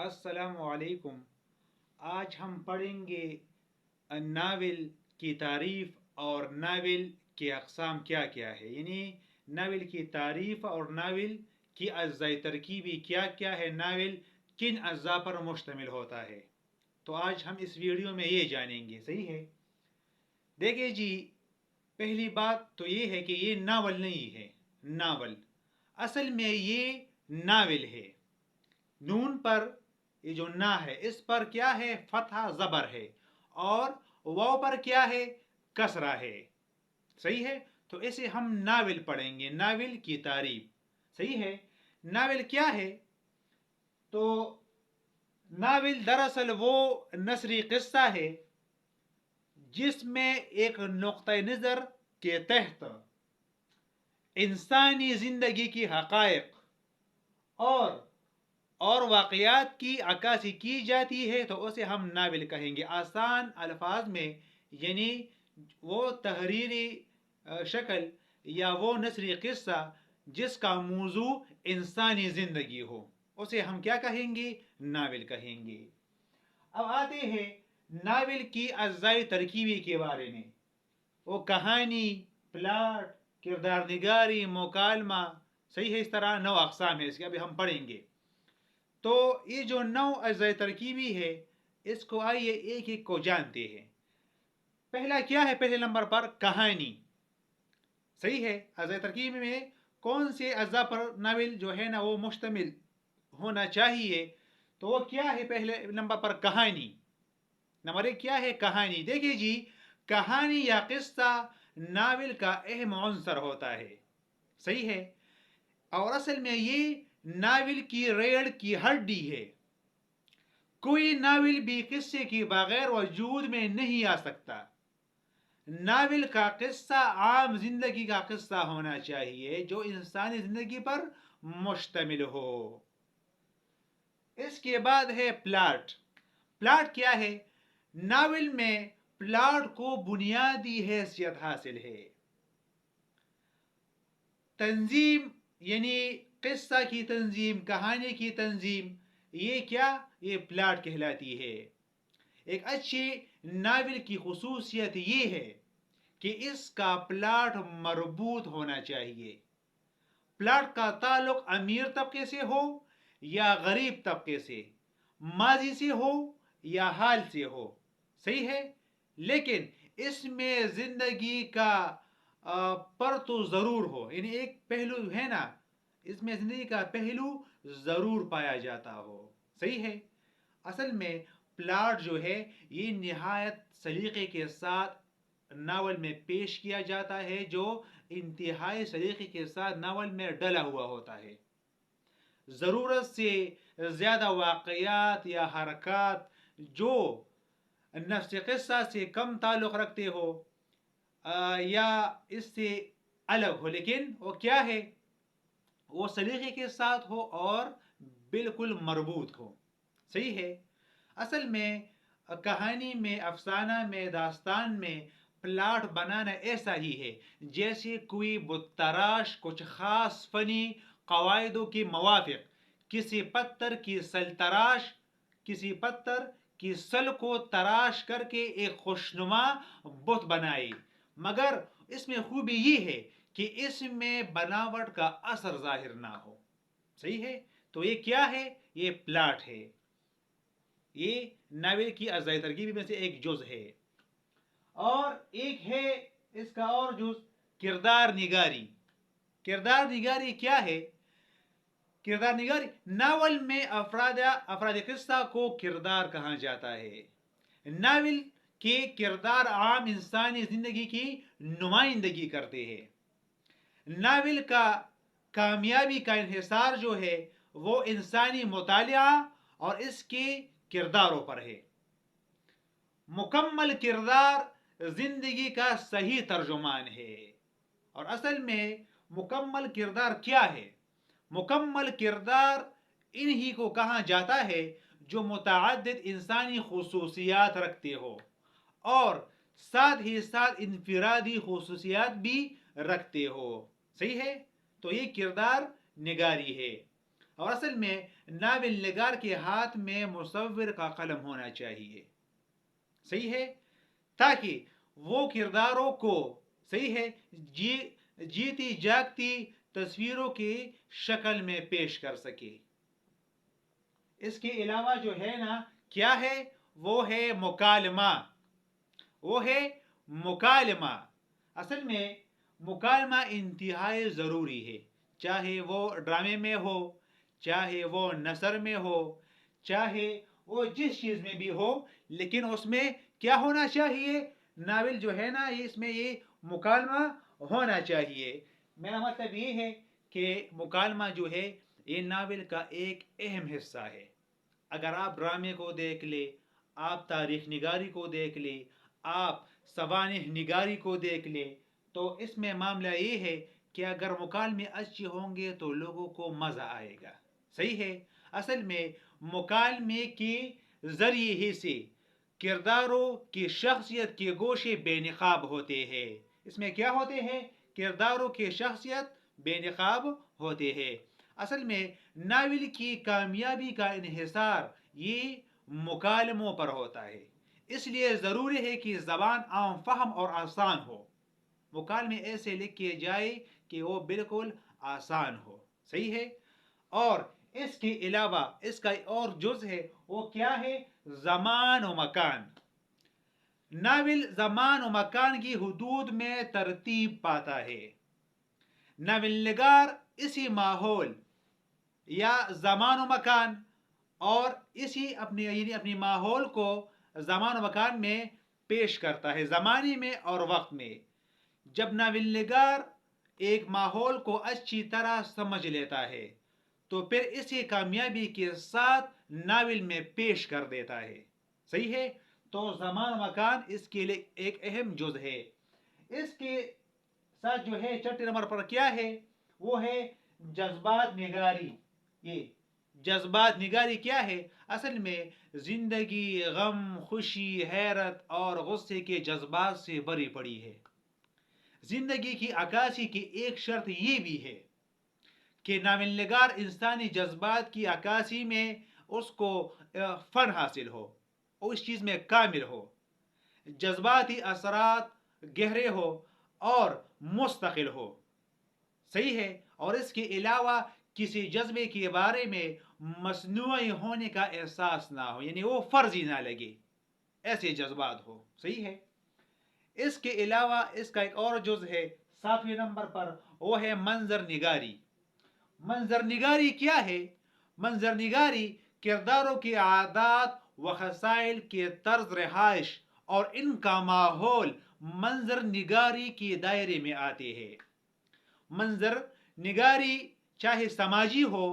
السلام علیکم۔ آج ہم پڑھیں گے ناول کی تعریف اور ناول کی اقسام کیا کیا ہے، یعنی ناول کی تعریف اور ناول کی اجزاء ترکیبی کیا کیا ہے، ناول کن اجزاء پر مشتمل ہوتا ہے۔ تو آج ہم اس ویڈیو میں یہ جانیں گے، صحیح ہے؟ دیکھیں جی، پہلی بات تو یہ ہے کہ یہ ناول نہیں ہے۔ ناول اصل میں یہ ناول ہے۔ نون پر یہ جو نا ہے اس پر کیا ہے؟ فتحہ زبر ہے، اور واو پر کیا ہے؟ کسرہ ہے۔ صحیح ہے؟ تو اسے ہم ناول پڑھیں گے، ناول کی تعریف۔ صحیح ہے؟ ناول کیا ہے؟ تو ناول دراصل وہ نثری قصہ ہے جس میں ایک نقطۂ نظر کے تحت انسانی زندگی کی حقائق اور واقعات کی عکاسی کی جاتی ہے، تو اسے ہم ناول کہیں گے۔ آسان الفاظ میں یعنی وہ تحریری شکل یا وہ نثری قصہ جس کا موضوع انسانی زندگی ہو، اسے ہم کیا کہیں گے؟ ناول کہیں گے۔ اب آتے ہیں ناول کی اجزاء ترکیبی کے بارے میں۔ وہ کہانی، پلاٹ، کردار نگاری، مکالمہ، صحیح ہے؟ اس طرح 9 اقسام ہے اس کے، ابھی ہم پڑھیں گے۔ تو یہ جو 9 اجزاء ترکیبی ہے، اس کو آئیے ایک ایک کو جانتے ہیں۔ پہلا کیا ہے؟ پہلے نمبر پر کہانی۔ صحیح ہے؟ اجزاء ترکیبی میں کون سے اجزاء پر ناول جو ہے نا وہ مشتمل ہونا چاہیے؟ تو وہ کیا ہے؟ پہلے نمبر پر کہانی۔ نمبر 1 کیا ہے؟ کہانی۔ دیکھیے جی، کہانی یا قصہ ناول کا اہم عنصر ہوتا ہے۔ صحیح ہے؟ اور اصل میں یہ ناول کی ریڑھ کی ہڈی ہے۔ کوئی ناول بھی قصے کے بغیر وجود میں نہیں آ سکتا۔ ناول کا قصہ عام زندگی کا قصہ ہونا چاہیے جو انسانی زندگی پر مشتمل ہو۔ اس کے بعد ہے پلاٹ۔ پلاٹ کیا ہے؟ ناول میں پلاٹ کو بنیادی حیثیت حاصل ہے۔ تنظیم یعنی قصہ کی تنظیم، کہانی کی تنظیم، یہ کیا؟ یہ پلاٹ کہلاتی ہے۔ ایک اچھی ناول کی خصوصیت یہ ہے کہ اس کا پلاٹ مربوط ہونا چاہیے۔ پلاٹ کا تعلق امیر طبقے سے ہو یا غریب طبقے سے، ماضی سے ہو یا حال سے ہو، صحیح ہے؟ لیکن اس میں زندگی کا پرتو ضرور ہو، یعنی ایک پہلو ہے نا، اس میں زندگی کا پہلو ضرور پایا جاتا ہو۔ صحیح ہے؟ اصل میں پلاٹ جو ہے یہ نہایت سلیقے کے ساتھ ناول میں پیش کیا جاتا ہے، جو انتہائی سلیقے کے ساتھ ناول میں ڈلا ہوا ہوتا ہے۔ ضرورت سے زیادہ واقعات یا حرکات جو نفس قصہ سے کم تعلق رکھتے ہو یا اس سے الگ ہو، لیکن وہ کیا ہے؟ وہ سلیقے کے ساتھ ہو اور بالکل مربوط ہو۔ صحیح ہے؟ اصل میں کہانی میں، افسانہ میں، داستان میں پلاٹ بنانا ایسا ہی ہے جیسے کوئی بت تراش کچھ خاص فنی قواعدوں کے موافق کسی پتھر کی سل کو تراش کر کے ایک خوشنما بت بنائے، مگر اس میں خوبی یہ ہے کہ اس میں بناوٹ کا اثر ظاہر نہ ہو۔ صحیح ہے؟ تو یہ کیا ہے؟ یہ پلاٹ ہے۔ یہ ناول کی اجزاء ترکیبی میں سے ایک جز ہے۔ اور ایک ہے اس کا اور جز کردار نگاری۔ کردار نگاری کیا ہے؟ کردار نگاری ناول میں افراد قصہ کو کردار کہا جاتا ہے۔ ناول کے کردار عام انسانی زندگی کی نمائندگی کرتے ہیں۔ ناول کا کامیابی کا انحصار جو ہے وہ انسانی مطالعہ اور اس کے کرداروں پر ہے۔ مکمل کردار زندگی کا صحیح ترجمان ہے۔ اور اصل میں مکمل کردار کیا ہے؟ مکمل کردار انہی کو کہا جاتا ہے جو متعدد انسانی خصوصیات رکھتے ہو اور ساتھ ہی ساتھ انفرادی خصوصیات بھی رکھتے ہو۔ صحیح ہے؟ تو یہ کردار نگاری ہے۔ اور اصل میں ناول نگار کے ہاتھ میں مصور کا قلم ہونا چاہیے، صحیح ہے، تاکہ وہ کرداروں کو، صحیح ہے، جی جیتی جاگتی تصویروں کی شکل میں پیش کر سکے۔ اس کے علاوہ جو ہے نا کیا ہے، وہ ہے مکالمہ، وہ ہے مکالمہ۔ اصل میں مکالمہ انتہائی ضروری ہے، چاہے وہ ڈرامے میں ہو، چاہے وہ نثر میں ہو، چاہے وہ جس چیز میں بھی ہو، لیکن اس میں کیا ہونا چاہیے، ناول جو ہے نا اس میں یہ مکالمہ ہونا چاہیے۔ میرا مطلب یہ ہے کہ مکالمہ جو ہے یہ ناول کا ایک اہم حصہ ہے۔ اگر آپ ڈرامے کو دیکھ لیں، آپ تاریخ نگاری کو دیکھ لیں، آپ سوانح نگاری کو دیکھ لیں، تو اس میں معاملہ یہ ہے کہ اگر مکالمے اچھے ہوں گے تو لوگوں کو مزہ آئے گا، صحیح ہے۔ اصل میں مکالمے کے ذریعے ہی سے کرداروں کی شخصیت کے گوشے بے نقاب ہوتے ہیں۔ اس میں کیا ہوتے ہیں، کرداروں کی شخصیت بے نقاب ہوتے ہیں۔ اصل میں ناول کی کامیابی کا انحصار یہ مکالموں پر ہوتا ہے، اس لیے ضروری ہے کہ زبان عام فہم اور آسان ہو۔ مکالمے ایسے لکھے جائے کہ وہ بالکل آسان ہو، صحیح ہے۔ اور اس کے علاوہ اس کا اور جز ہے، وہ کیا ہے، زمان و مکان۔ ناول زمان و مکان کی حدود میں ترتیب پاتا ہے۔ ناول نگار اسی ماحول یا زمان و مکان اور اسی اپنی ماحول کو زمان و مکان میں پیش کرتا ہے، زمانے میں اور وقت میں۔ جب ناول نگار ایک ماحول کو اچھی طرح سمجھ لیتا ہے تو پھر اسے کامیابی کے ساتھ ناول میں پیش کر دیتا ہے، صحیح ہے۔ تو زمان و مکان اس کے لیے ایک اہم جز ہے۔ اس کے ساتھ جو ہے چھٹے نمبر پر کیا ہے، وہ ہے جذبات نگاری۔ یہ جذبات نگاری کیا ہے، اصل میں زندگی غم، خوشی، حیرت اور غصے کے جذبات سے بھری پڑی ہے۔ زندگی کی عکاسی کی ایک شرط یہ بھی ہے کہ ناول نگار انسانی جذبات کی عکاسی میں اس کو فن حاصل ہو، اور اس چیز میں کامل ہو، جذباتی اثرات گہرے ہو اور مستقل ہو، صحیح ہے۔ اور اس کے علاوہ کسی جذبے کے بارے میں مصنوعی ہونے کا احساس نہ ہو، یعنی وہ فرضی نہ لگے، ایسے جذبات ہو، صحیح ہے۔ اس کے علاوہ اس کا ایک اور جز ہے 7ویں نمبر پر، وہ ہے منظر نگاری۔ منظر نگاری کیا ہے، منظر نگاری کرداروں کی عادات و خصائل کے طرز رہائش اور ان کا ماحول منظر نگاری کے دائرے میں آتے ہیں۔ منظر نگاری چاہے سماجی ہو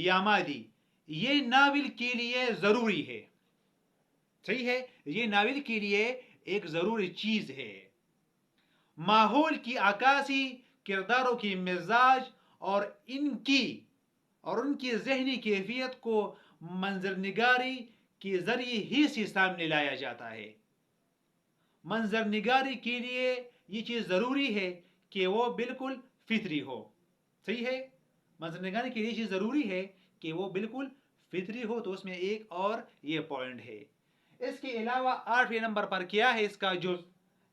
یا مادی، یہ ناول کے لیے ضروری ہے، صحیح ہے، یہ ناول کے لیے ایک ضروری چیز ہے۔ ماحول کی عکاسی کرداروں کی مزاج اور ان کی ذہنی کیفیت کو منظر نگاری کے ذریعے ہی سے سامنے لایا جاتا ہے۔ منظر نگاری کے لیے یہ چیز ضروری ہے کہ وہ بالکل فطری ہو، صحیح ہے۔ منظر نگاری کے لیے یہ چیز ضروری ہے کہ وہ بالکل فطری ہو، تو اس میں ایک اور یہ پوائنٹ ہے۔ اس کے علاوہ 8ویں نمبر پر کیا ہے، اس کا جز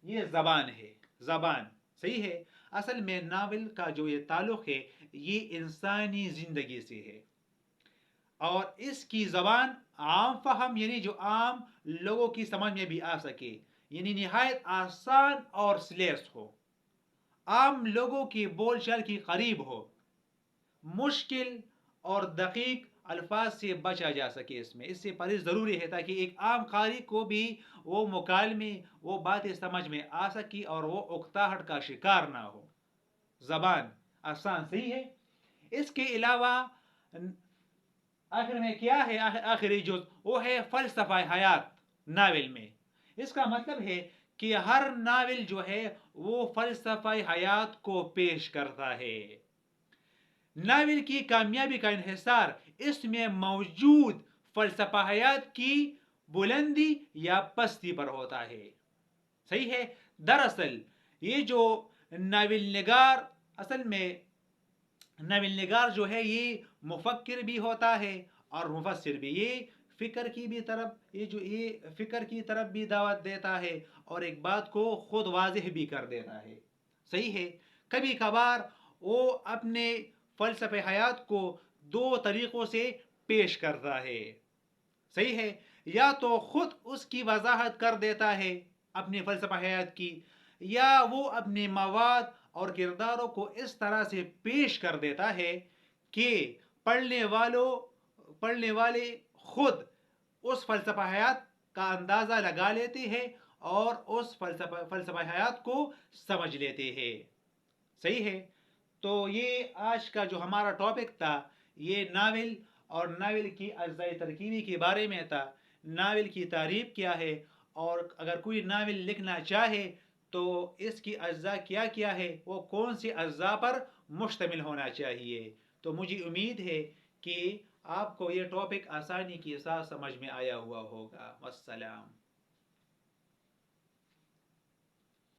یہ زبان ہے، زبان، صحیح ہے۔ اصل میں ناول کا جو یہ تعلق ہے یہ انسانی زندگی سے ہے، اور اس کی زبان عام فہم، یعنی جو عام لوگوں کی سمجھ میں بھی آ سکے، یعنی نہایت آسان اور سلیس ہو، عام لوگوں کی بول چال کی قریب ہو، مشکل اور دقیق الفاظ سے بچا جا سکے۔ اس سے پرہیز ضروری ہے تاکہ ایک عام قاری کو بھی وہ مکالمے، وہ باتیں سمجھ میں آ سکی اور وہ اکتاہٹ کا شکار نہ ہو۔ زبان آسان، صحیح ہے۔ اس کے علاوہ آخر میں کیا ہے، آخری جز وہ ہے فلسفہ حیات ناول میں۔ اس کا مطلب ہے کہ ہر ناول جو ہے وہ فلسفہ حیات کو پیش کرتا ہے۔ ناول کی کامیابی کا انحصار اس میں موجود فلسفہ حیات کی بلندی یا پستی پر ہوتا ہے، صحیح ہے۔ دراصل یہ جو ناول نگار، اصل میں ناول نگار جو ہے یہ مفکر بھی ہوتا ہے اور مفسر بھی. یہ فکر کی طرف بھی دعوت دیتا ہے اور ایک بات کو خود واضح بھی کر دیتا ہے. صحیح ہے. کبھی کبھار وہ اپنے فلسفہ حیات کو دو طریقوں سے پیش کرتا ہے. صحیح ہے. یا تو خود اس کی وضاحت کر دیتا ہے اپنے فلسفہ حیات کی، یا وہ اپنے مواد اور کرداروں کو اس طرح سے پیش کر دیتا ہے کہ پڑھنے والے خود اس فلسفہ حیات کا اندازہ لگا لیتے ہیں اور اس فلسفہ حیات کو سمجھ لیتے ہیں. صحیح ہے. تو یہ آج کا جو ہمارا ٹاپک تھا یہ ناول اور ناول کی اجزاء ترکیبی کے بارے میں تھا. ناول کی تعریف کیا ہے، اور اگر کوئی ناول لکھنا چاہے تو اس کی اجزاء کیا کیا ہے، وہ کون سی اجزاء پر مشتمل ہونا چاہیے. تو مجھے امید ہے کہ آپ کو یہ ٹاپک آسانی کے ساتھ سمجھ میں آیا ہوا ہوگا. والسلام.